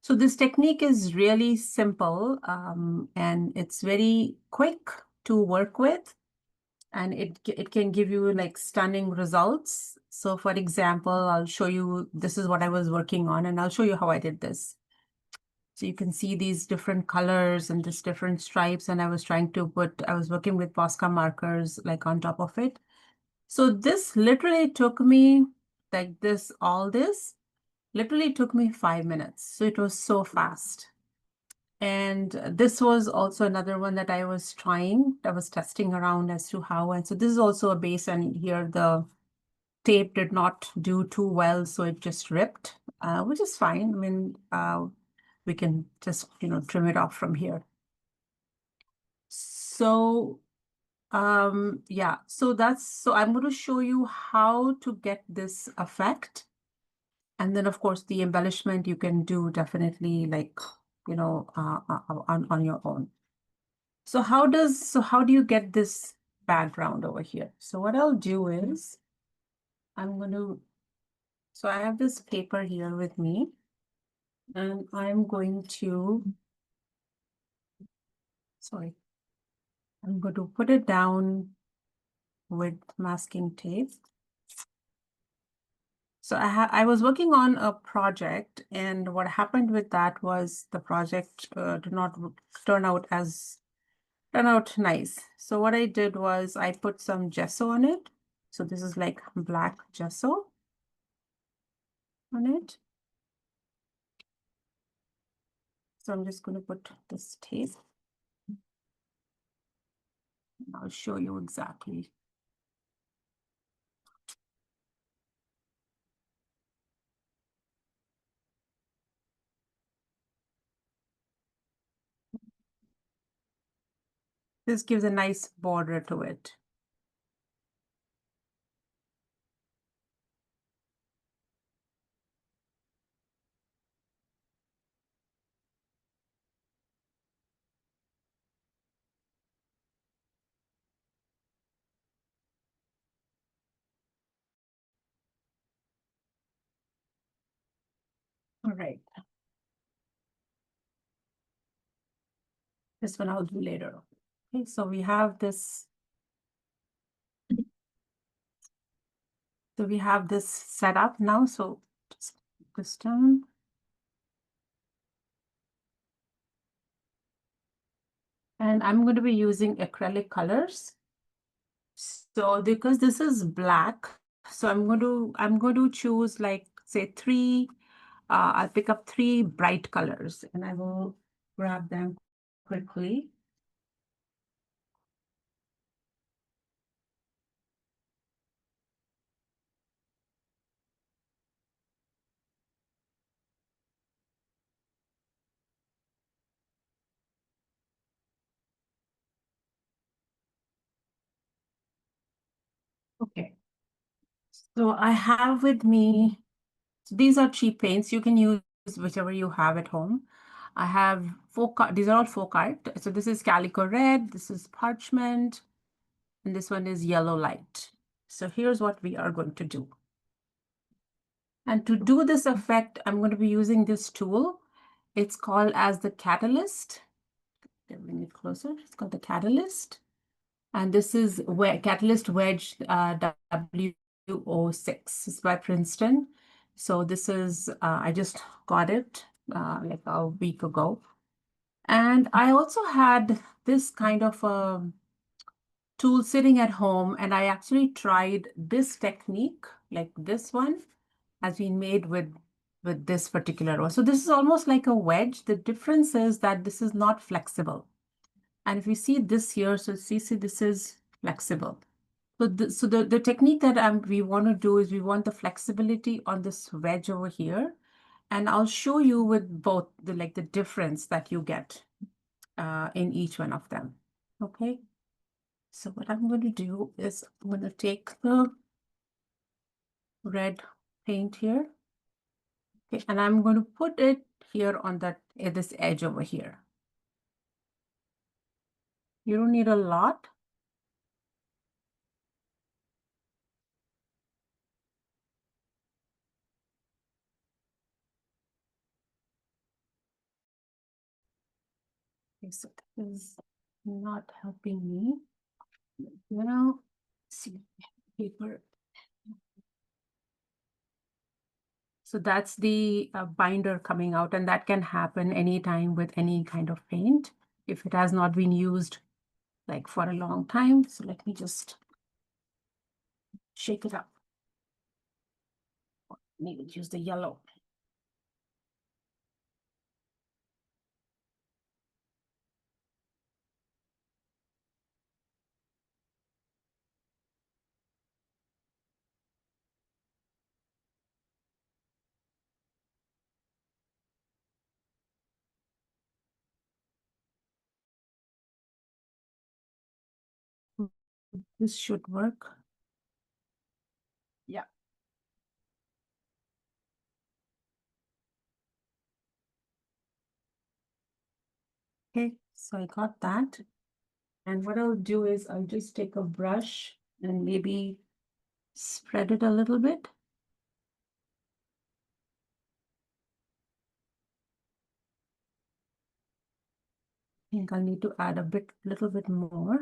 So this technique is really simple and it's very quick to work with, and it can give you like stunning results. So for example, I'll show you, this is what I was working on, and I'll show you how I did this. So you can see these different colors and these different stripes, and I was working with Posca markers like on top of it. So this literally took me like all this literally took me 5 minutes. So it was so fast. And this was also another one that I was testing around as to how. And so this is also a base, and here the tape did not do too well, so it just ripped, which is fine. I mean, we can just, trim it off from here. So, yeah, so I'm going to show you how to get this effect. And then, of course, the embellishment you can do definitely like, on your own. So how do you get this background over here? So what I'll do is so I have this paper here with me, and I'm going to put it down with masking tape. So I was working on a project, and what happened with that was the project did not turn out nice. So what I did was I put some gesso on it. So this is like black gesso on it. So I'm just going to put this tape. I'll show you exactly. This gives a nice border to it. All right. This one I'll do later. Okay, so we have this. So we have this set up now. So just put this down. And I'm going to be using acrylic colors. So because this is black, so I'm going to choose like say three. I'll pick up three bright colors, and I will grab them quickly. Okay. So I have with me, so these are cheap paints. You can use whichever you have at home. I have these are all folk art. So this is calico red, this is parchment, and this one is yellow light. So here's what we are going to do. And to do this effect, I'm going to be using this tool. It's called as the catalyst. Bring it closer. It's called the catalyst. And this is Catalyst Wedge W06. It's by Princeton. So this is, I just got it like a week ago. And I also had this kind of a tool sitting at home, and I actually tried this technique, like this one has been made with this particular one. So this is almost like a wedge. The difference is that this is not flexible. And if you see this here, so see this is flexible. So the technique that we want to do is we want the flexibility on this wedge over here. And I'll show you with both the difference that you get in each one of them. Okay. So what I'm going to do is I'm going to take the red paint here. Okay, and I'm going to put it here on this edge over here. You don't need a lot. Okay, so this is not helping me. Now, see paper. So that's the binder coming out, and that can happen anytime with any kind of paint if it has not been used like for a long time. So let me just shake it up. Maybe use the yellow. This should work. Yeah. Okay, so I got that. And what I'll do is I'll just take a brush and maybe spread it a little bit. I think I'll need to add a little bit more.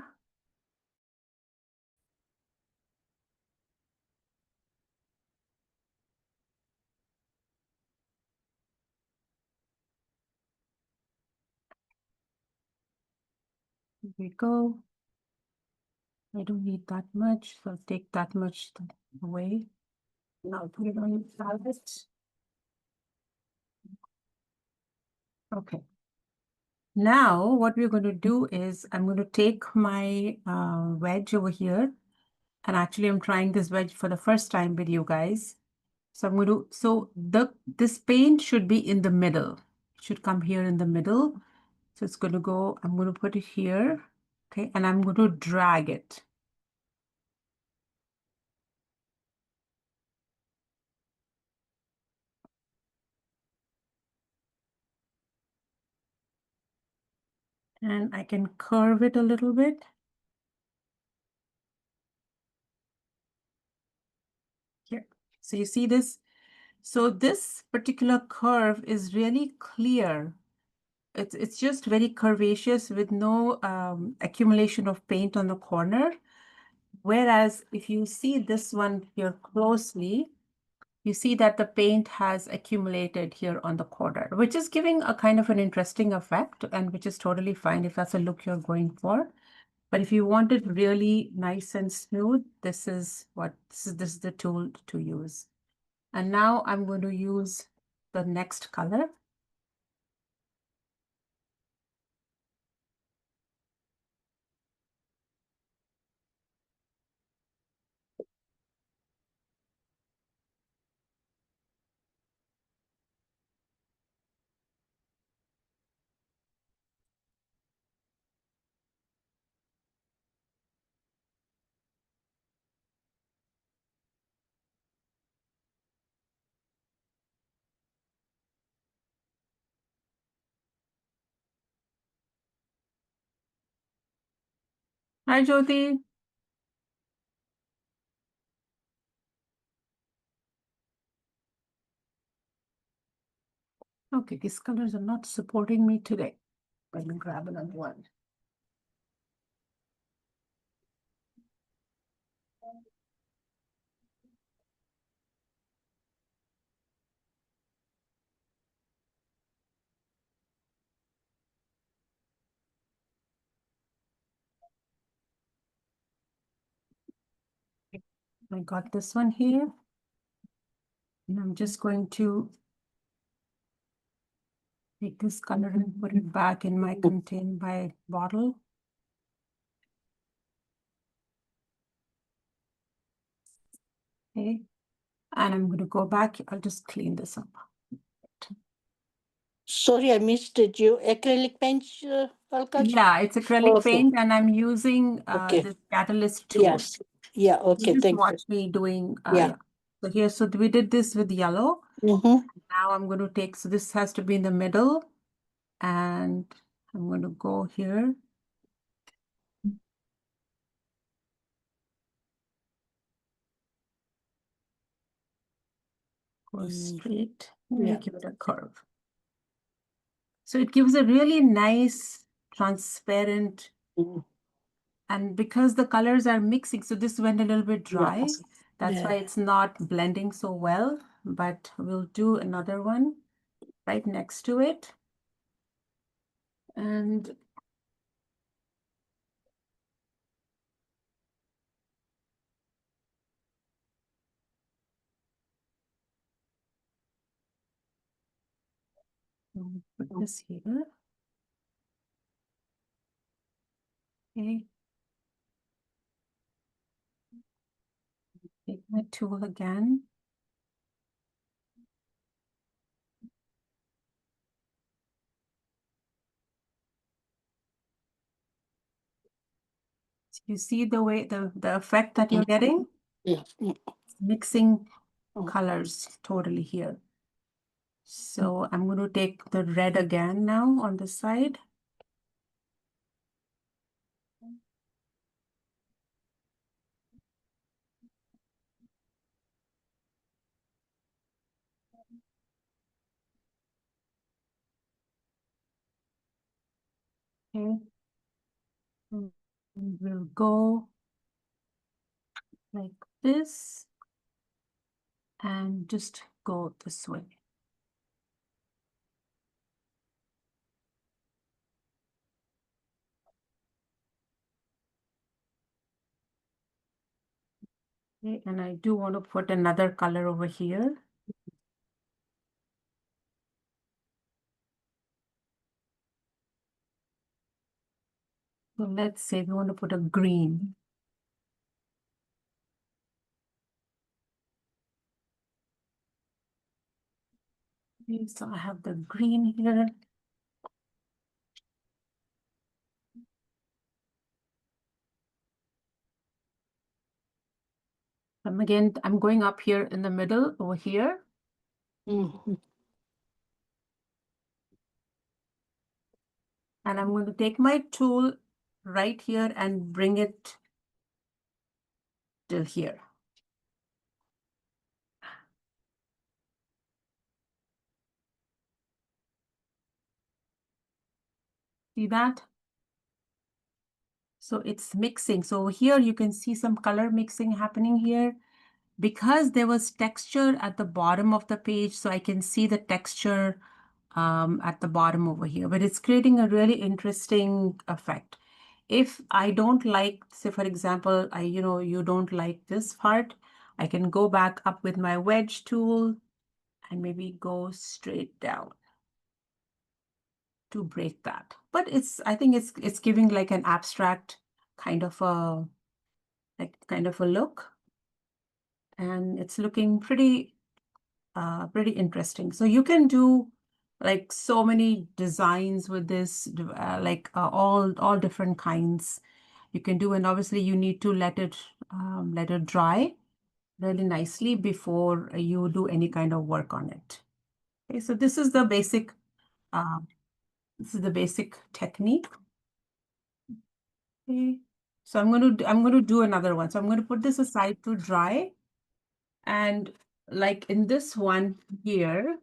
Here we go. I don't need that much, so I'll take that much away. And I'll put it on the palette. Okay. Now what we're going to do is I'm going to take my wedge over here. And actually I'm trying this wedge for the first time with you guys. So I'm going to, this paint should be in the middle. It should come here in the middle. So it's going to go, I'm going to put it here. Okay. And I'm going to drag it. And I can curve it a little bit. Here. So you see this? So this particular curve is really clear. It's just very curvaceous with no accumulation of paint on the corner. Whereas if you see this one here closely, you see that the paint has accumulated here on the corner, which is giving a kind of an interesting effect, and which is totally fine if that's a look you're going for. But if you want it really nice and smooth, this is the tool to use. And now I'm going to use the next color. Hi, Jyoti. Okay, these colors are not supporting me today. Let me grab another one. I got this one here. And I'm just going to take this color and put it back in my by bottle. Okay. And I'm going to go back. I'll just clean this up. Sorry, I missed it. You acrylic paint, Alkash? Yeah, it's acrylic Okay. paint, and I'm using Okay. this catalyst tool. Yes. Yeah. Okay. Just Thank you. watch me doing. Yeah. So here, so we did this with yellow. Mm-hmm. Now I'm going to take, so this has to be in the middle, and I'm going to go here. Go straight, Yeah. give it a curve. So it gives a really nice transparent. Mm. And because the colors are mixing, so this went a little bit Yeah. dry. That's why Yeah. it's not blending so well, but we'll do another one right next to it. And we'll put this here. Okay. Take my tool again. You see the way the effect that you're getting? Yeah. Mixing Mm. colors totally here. So I'm going to take the red again now on the side. Okay. And we'll go like this and just go this way. Okay, and I do want to put another color over here. So let's say we want to put a green. Okay, so I have the green here. I'm going up here in the middle over here. Mm. And I'm going to take my tool right here and bring it till here. See that? So it's mixing. So over here, you can see some color mixing happening here. Because there was texture at the bottom of the page, so I can see the texture at the bottom over here, but it's creating a really interesting effect. If I don't like, say for example, you don't like this part, I can go back up with my wedge tool and maybe go straight down to break that. But I think it's giving like an abstract kind of a look, and it's looking pretty interesting. So you can do like so many designs with this, all different kinds you can do, and obviously you need to let it dry really nicely before you do any kind of work on it. Okay, so uh, this is the basic technique. Okay, so I'm going to do another one. So I'm going to put this aside to dry, and like in this one here.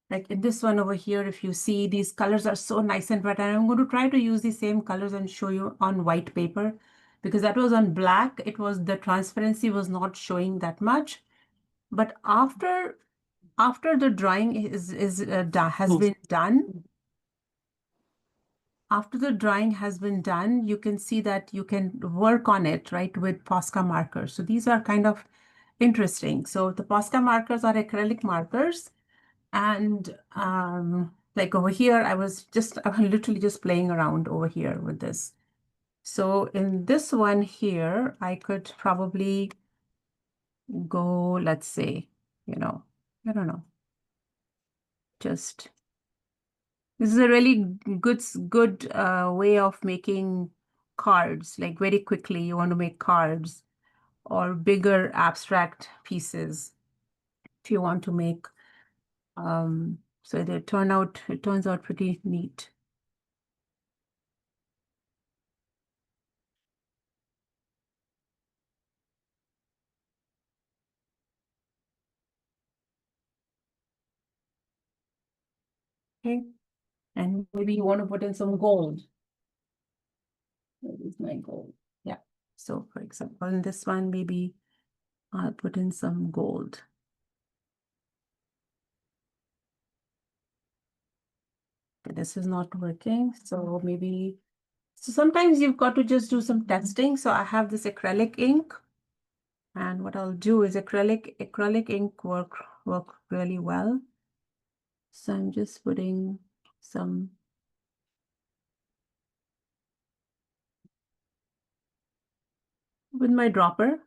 Like in this one over here, if you see, these colors are so nice and bright. And I'm going to try to use the same colors and show you on white paper, because that was on black. The transparency was not showing that much. But after the drying has Mm. been done, after the drying has been done, you can see that you can work on it, right, with Posca markers. So these are kind of interesting. So the Posca markers are acrylic markers. And like over here, I was literally just playing around over here with this. So in this one here, I could probably go, let's say, I don't know, just this is a really good way of making cards, like very quickly. You want to make cards or bigger abstract pieces if you want to make. So it turns out pretty neat. Okay. And maybe you want to put in some gold. Where is my gold? Yeah. So for example, in this one, maybe I'll put in some gold. Okay, this is not working. So maybe, so sometimes you've got to just do some testing. So I have this acrylic ink. And what I'll do is acrylic ink work really well. So I'm just putting some with my dropper.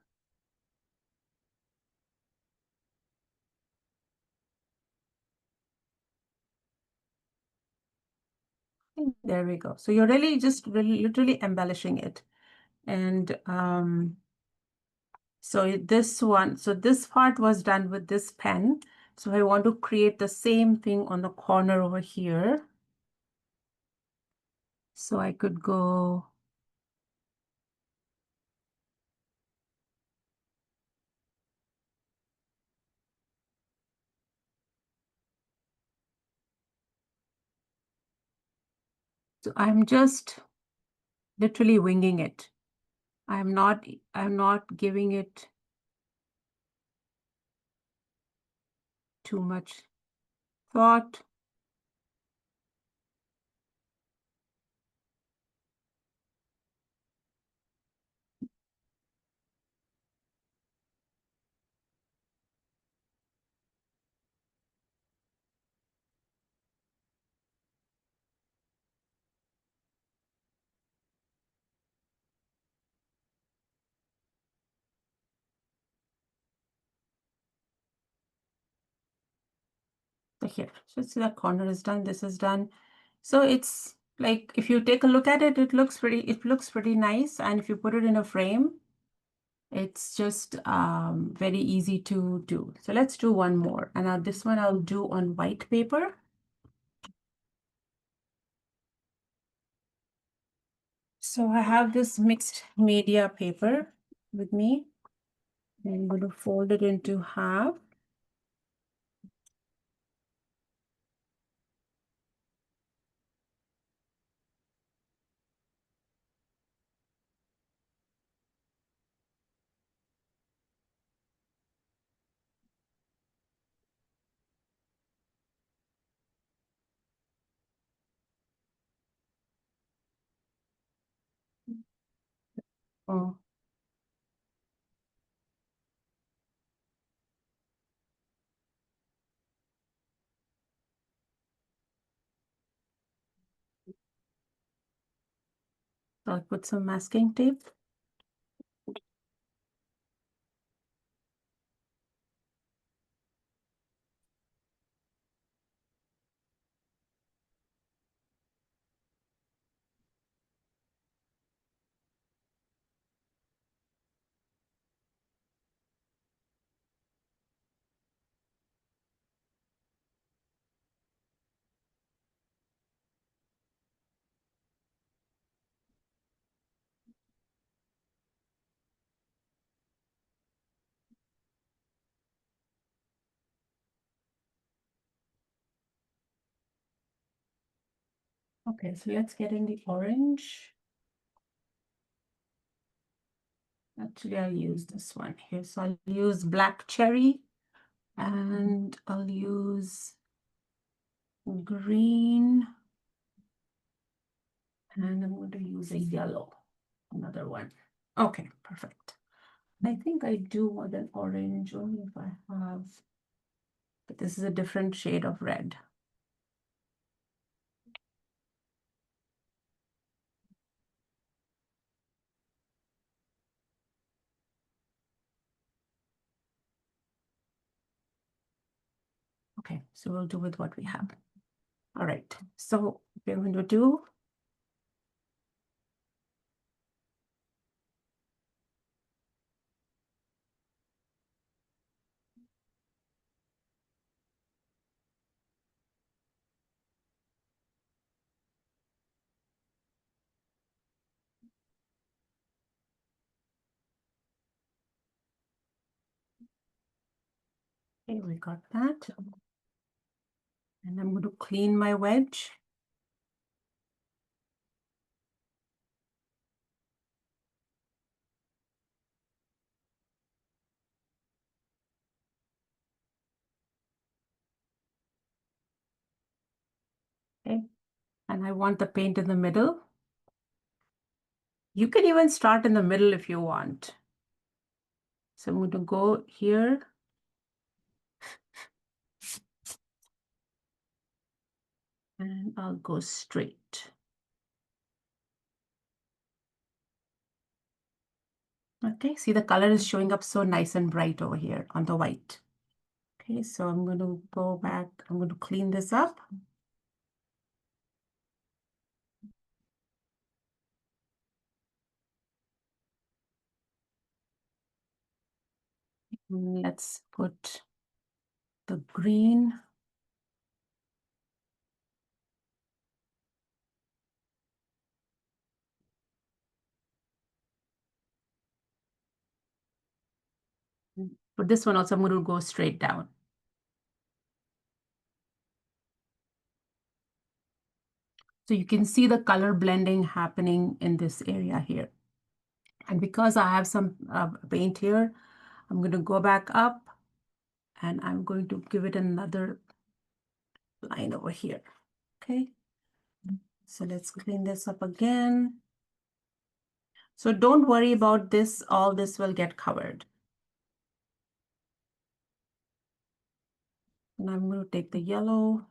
There we go. So you're really just really literally embellishing it. And so this part was done with this pen. So I want to create the same thing on the corner over here. So I could go. So I'm just literally winging it. I'm not giving it too much thought. So here, so see that corner is done, this is done. So it's like if you take a look at it, it looks pretty nice. And if you put it in a frame, it's just very easy to do. So let's do one more. And now this one I'll do on white paper. So I have this mixed media paper with me. I'm going to fold it into half. Oh, so I'll put some masking tape. Okay, so let's get in the orange. Actually, I'll use this one here. So I'll use black cherry and I'll use green and I'm going to use a yellow, another one. Okay, perfect. I think I do want an orange only if I have, but this is a different shade of red. Okay, so we'll do with what we have. All right, so we're going to do okay, we got that. And I'm going to clean my wedge. And I want the paint in the middle. You can even start in the middle if you want. So I'm going to go here. And I'll go straight. Okay, see the color is showing up so nice and bright over here on the white. Okay, so I'm going to go back. I'm going to clean this up. Let's put the green. For this one also, I'm going to go straight down. So you can see the color blending happening in this area here. And because I have some paint here, I'm going to go back up and I'm going to give it another line over here. Okay. So let's clean this up again. So don't worry about this. All this will get covered. And I'm going to take the yellow.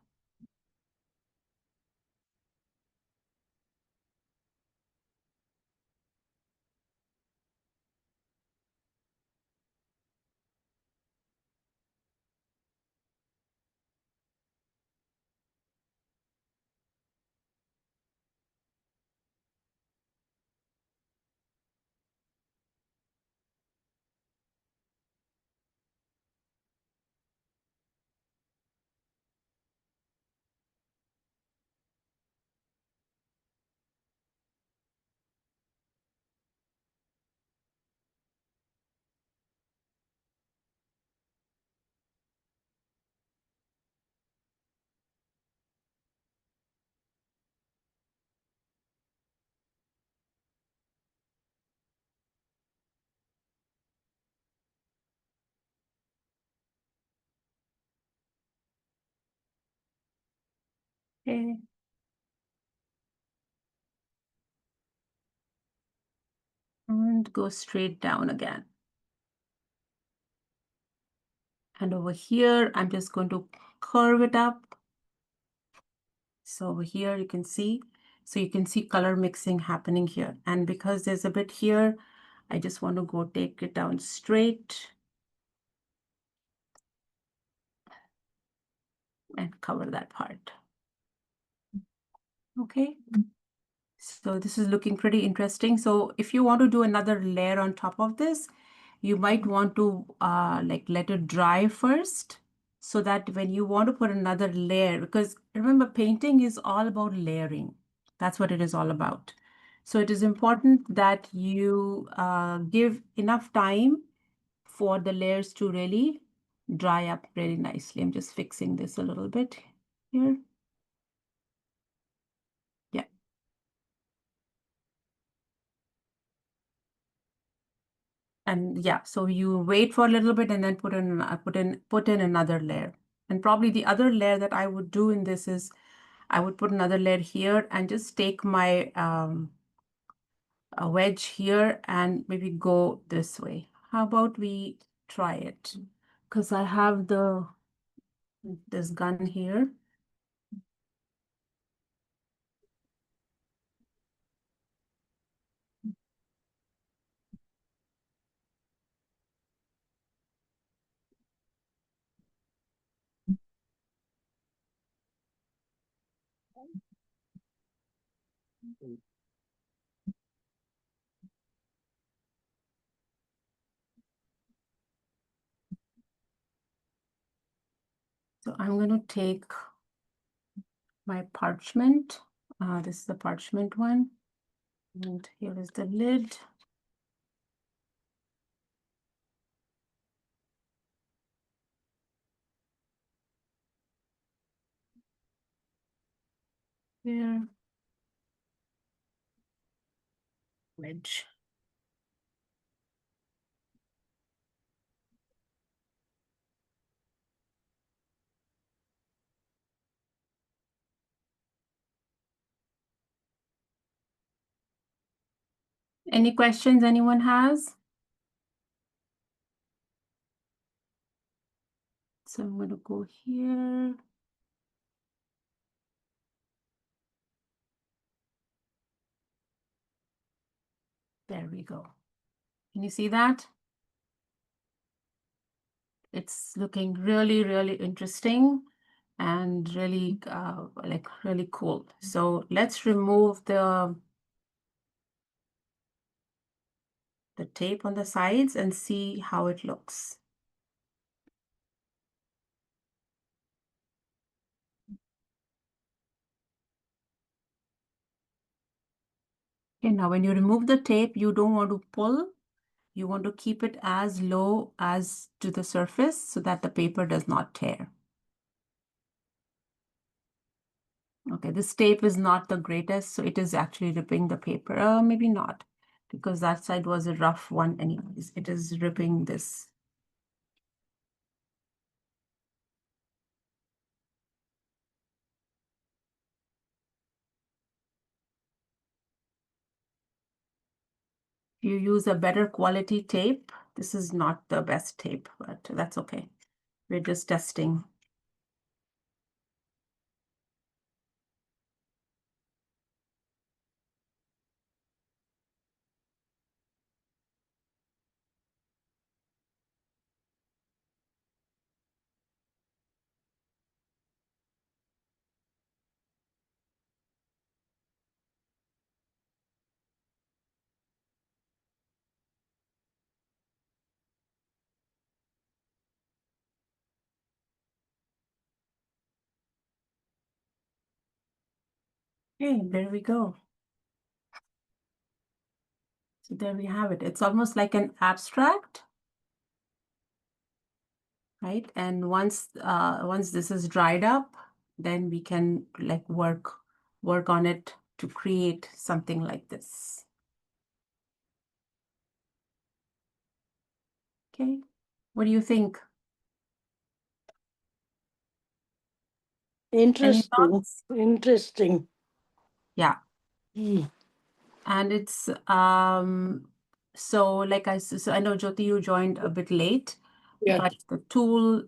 Okay. And go straight down again. And over here, I'm just going to curve it up. So over here, you can see. So you can see color mixing happening here. And because there's a bit here, I just want to go take it down straight and cover that part. Okay. So this is looking pretty interesting. So if you want to do another layer on top of this, you might want to like let it dry first so that when you want to put another layer, because remember painting is all about layering. That's what it is all about. So it is important that you give enough time for the layers to really dry up really nicely. I'm just fixing this a little bit here. Yeah. And yeah, so you wait for a little bit and then put in another layer. And probably the other layer that I would do in this is I would put another layer here and just take my a wedge here and maybe go this way. How about we try it? Because I have this gun here. So I'm going to take my parchment. This is the parchment one. And here is the lid. Here, wedge. Any questions anyone has? So I'm going to go here. There we go. Can you see that? It's looking really, really interesting and really like really cool. So let's remove the tape on the sides and see how it looks. Okay, now when you remove the tape, you don't want to pull. You want to keep it as low as to the surface so that the paper does not tear. Okay, this tape is not the greatest, so it is actually ripping the paper. Maybe not, because that side was a rough one anyways. It is ripping this. You use a better quality tape. This is not the best tape, but that's okay. We're just testing. Okay, there we go. So there we have it. It's almost like an abstract, right? And once this is dried up, then we can like work on it to create something like this. Okay, what do you think? Any Interesting. thoughts? Interesting. Yeah, Mm. and it's so like so I know Jyoti, you joined a bit late, Yeah. but the tool,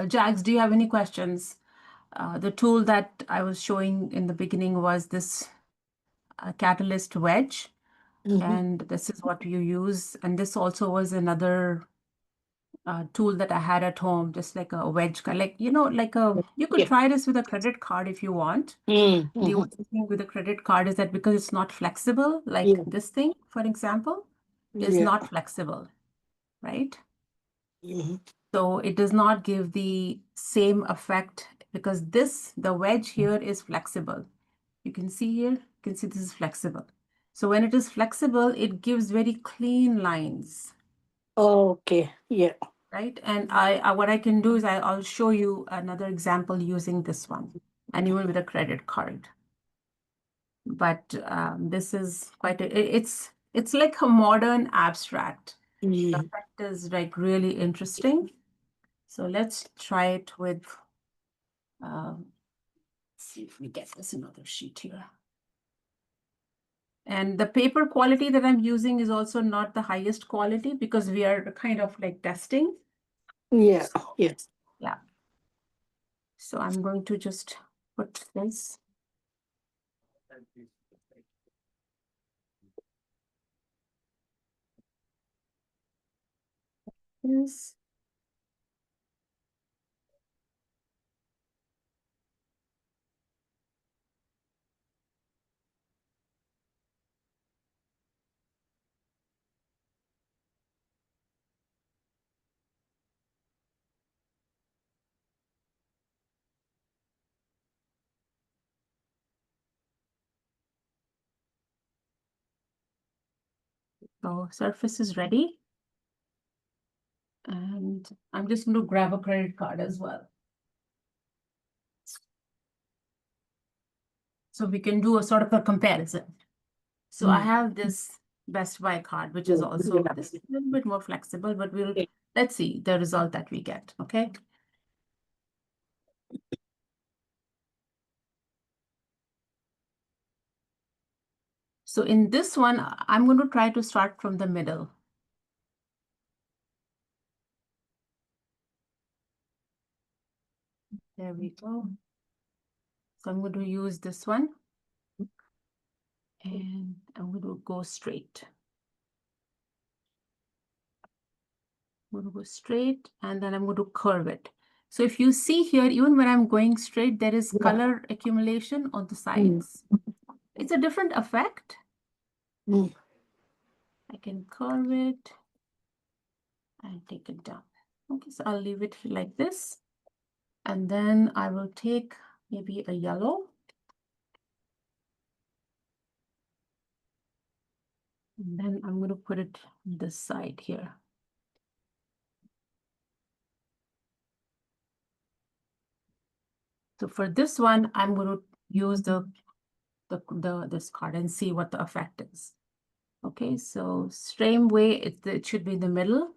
Jax, do you have any questions? The tool that I was showing in the beginning was this catalyst wedge, Mhm. and this is what you use. And this also was another tool that I had at home, just like a wedge, like, like you could Yeah. try this with a credit card if you want. Mm. The Mhm. only thing with a credit card is that because it's not flexible, like Yeah. this thing, for example, is Yeah. not flexible, right? Mhm. So it does not give the same effect because the wedge here is flexible. You can see here, you can see this is flexible. So when it is flexible, it gives very clean lines, Okay. Yeah. right? And what I can do is I'll show you another example using this one, and even with a credit card. But this is quite it's like a modern abstract. The Mm. effect is like really interesting. So let's try it with let's see if we get this another sheet here. And the paper quality that I'm using is also not the highest quality because we are kind of like testing. Yeah. So Yeah. yeah. So I'm going to just put this. So surface is ready. And I'm just going to grab a credit card as well. So we can do a sort of a comparison. So I Mm. have this Best Buy card, which is Yeah. also this a little bit more flexible, but Yeah. let's see the result that we get, okay? So in this one, I'm going to try to start from the middle. There we go. So I'm going to use this one and I'm going to go straight. I'm going to go straight and then I'm going to curve it. So if you see here, even when I'm going straight, there is color accumulation on the sides. It's a different effect. I can curve it and take it down. Okay, so I'll leave it like this. And then I will take maybe a yellow. And then I'm going to put it this side here. So for this one, I'm going to use this card and see what the effect is. Okay, so same way it should be in the middle.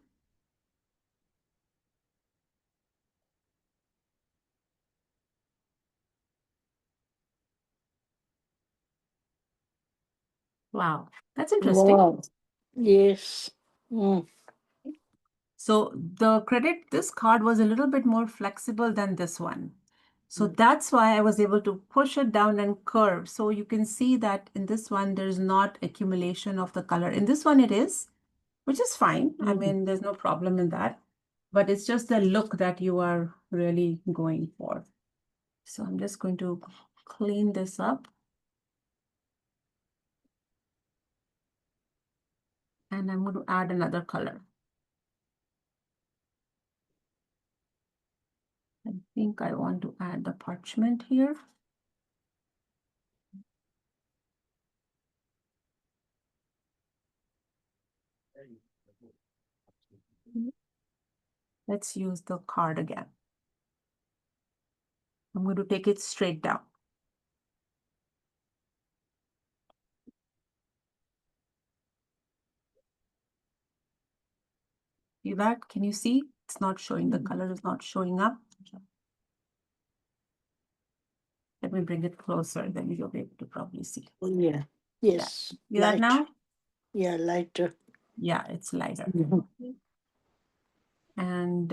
Wow, that's interesting. Wow. Yes. So this card was a little bit more flexible than this one. So that's why I was able to push it down and curve. So you can see that in this one, there's not accumulation of the color. In this one it is, which is fine. I mean, there's no problem in that, but it's just the look that you are really going for. So I'm just going to clean this up. And I'm going to add another color. I think I want to add the parchment here. Let's use the card again. I'm going to take it straight down. See that? Can you see? It's not showing. The color is not showing up. Let me bring it closer, then you'll be able to probably see. Yeah. Yes. See that now? Yeah, lighter. Yeah, it's lighter. And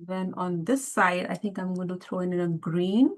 then on this side, I think I'm going to throw in a green.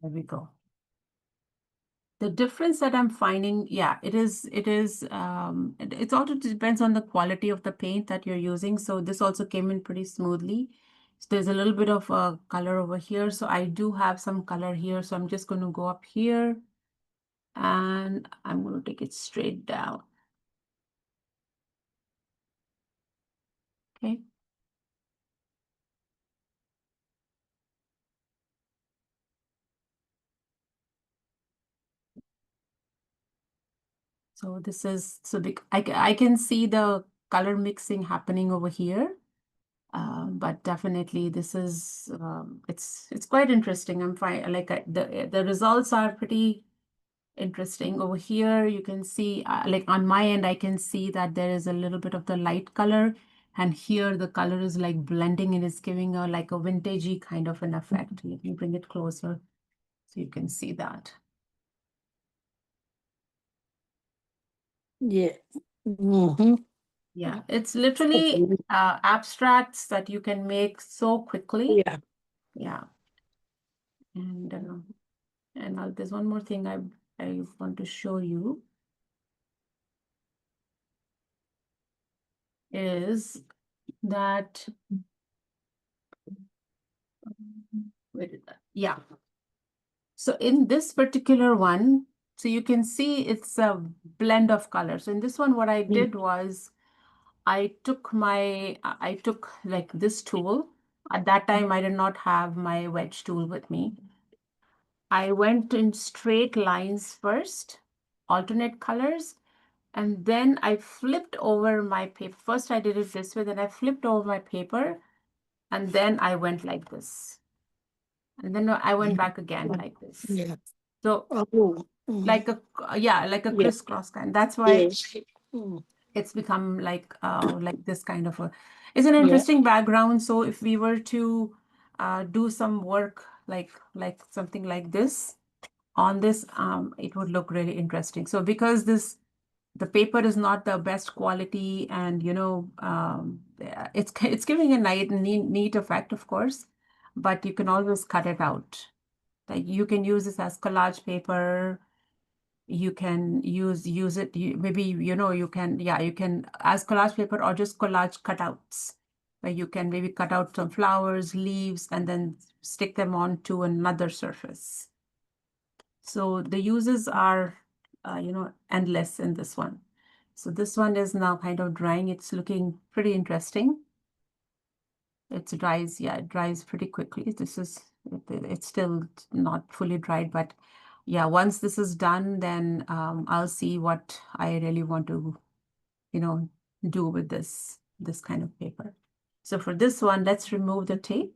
There we go. The difference that I'm finding, yeah, it also depends on the quality of the paint that you're using. So this also came in pretty smoothly. So there's a little bit of color over here. So I do have some color here. So I'm just going to go up here and I'm going to take it straight down. Okay. So this is, so I can see the color mixing happening over here. But definitely this is, it's quite interesting. I'm fine. Like the results are pretty interesting. Over here, you can see, like on my end, I can see that there is a little bit of the light color. And here the color is like blending and it's giving a like a vintagey kind of an effect. Let me bring it closer so you can see that. Yeah. Yeah, it's literally abstracts that you can make so quickly. Yeah. Yeah. And there's one more thing I want to show you is that, where did that? Yeah. So in this particular one, so you can see it's a blend of colors. So in this one, what I did was I took like this tool. At that time, I did not have my wedge tool with me. I went in straight lines first, alternate colors, and then I flipped over my paper. First, I did it this way, then I flipped over my paper, and then I went like this. And then I went back again like this. Yeah. So Oh. like a, yeah, like a Yeah. crisscross kind. That's why Yes. Mm. it's become like this kind of a, it's an Yeah. interesting background. So if we were to do some work like something like this on this, it would look really interesting. So because this the paper is not the best quality, and yeah, it's giving a neat effect, of course, but you can always cut it out. Like you can use this as collage paper. You can use it. Maybe you can, yeah, you can as collage paper or just collage cutouts, where you can maybe cut out some flowers, leaves, and then stick them onto another surface. So the uses are, endless in this one. So this one is now kind of drying. It's looking pretty interesting. It dries, yeah, it dries pretty quickly. It's still not fully dried, but yeah, once this is done, then I'll see what I really want to, you know, do with this kind of paper. So for this one, let's remove the tape.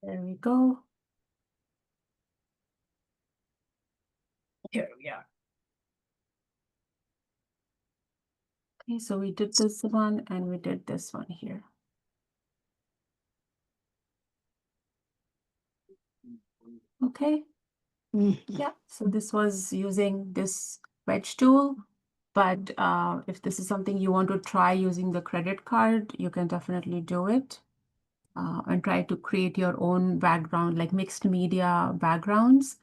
There we go. Here we are. Okay, so we did this one and we did this one here. Okay. Mm. Yeah, so this was using this wedge tool, but if this is something you want to try using the credit card, you can definitely do it and try to create your own background, like mixed media backgrounds.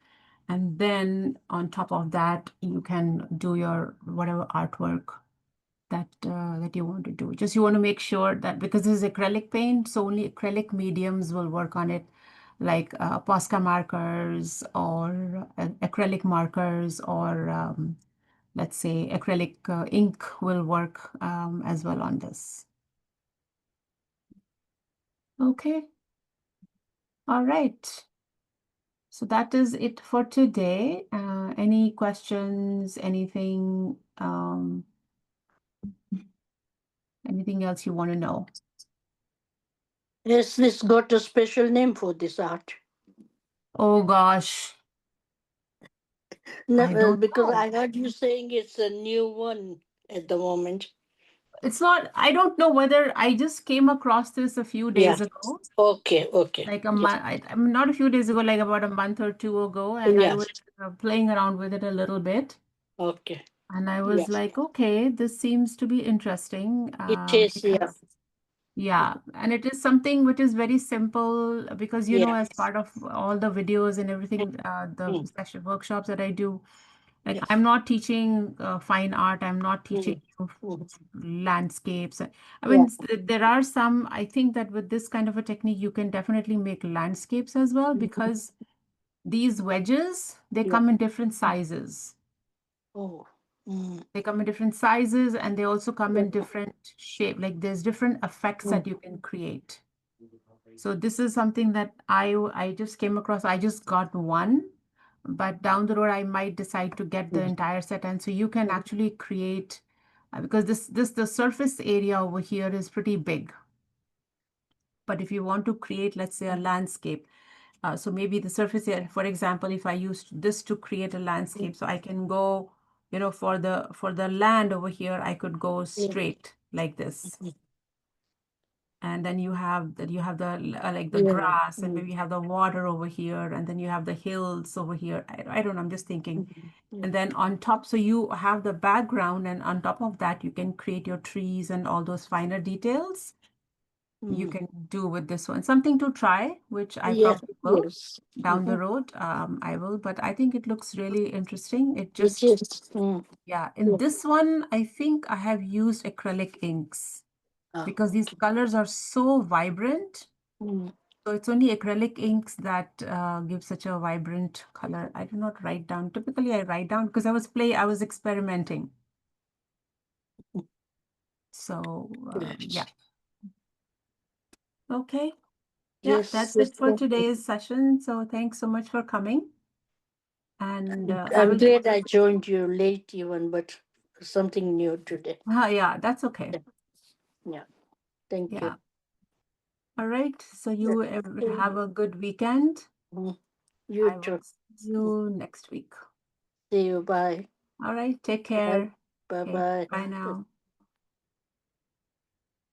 And then on top of that, you can do your whatever artwork that you want to do. Just you want to make sure that because this is acrylic paint, so only acrylic mediums will work on it, like Posca markers or acrylic markers or let's say acrylic ink will work as well on this. Okay, all right. So that is it for today. Any questions? Anything else you want to know? Has this got a special name for this art? Oh gosh, No, I don't because know. I heard you saying it's a new one at the moment. It's not, I don't know whether I just came across this a few Yeah. days ago, Okay. Okay. like a Yeah. month, I'm not a few days ago, like about a month or two ago, and I Yeah. was playing around with it a little bit. Okay. And I Yeah. was like, okay, this seems to be interesting It is. Yeah. because, yeah, and it is something which is very simple because, Yeah. as part of all the videos and Mm, everything, the mm, session workshops that I do, like yeah. I'm not teaching fine art, I'm not Mm, teaching mm, landscapes. I yeah. mean, there are some, I think that with this kind of a technique, you can definitely make landscapes as well Mhm. because these wedges, they Yeah. come in different sizes. Oh. Mm, They come in different sizes and they also come yeah. in different shape. Like there's different effects Mm, that you can create. So this is something that I just came across. I just got one, but down the road I might decide to get the mm, entire set. And so you can mm, actually create because this the surface area over here is pretty big. But if you want to create, let's say, a landscape, So maybe the surface area, for example, if I used this to create a landscape, so I can go, for the land over here, I could go Mm, straight like this. mm, And then you have the like the yeah. grass, and Mm, maybe you have the water over here, and then you have the hills over here. I don't know, I'm just thinking. mm, mm, And then on top, so you have the background, and on top of that, you can create your trees and all those finer details you mm. can do with this one. Something to try, which I Yeah, probably will yes. down the road. I will, but I think it looks really interesting. It It just, is. Mm, yeah, in yeah. this one, I think I have used acrylic inks Ah, because these okay. colors are so vibrant. Mm, So it's only acrylic inks that give such a vibrant color. I do not write down. Typically, I write down because I was experimenting. So yeah, yes. okay. Yeah, Yes, that's yes. it for today's session. So thanks so much for coming. And I I'm will, glad I joined you late even, but something new today. yeah, that's okay. Yeah, yeah. Thank you. Yeah. All right. So Yeah. you have a good weekend. Mm, you I will too. see you next week. See you. Bye. All right. Take Bye. care. Bye Okay. bye. Bye now.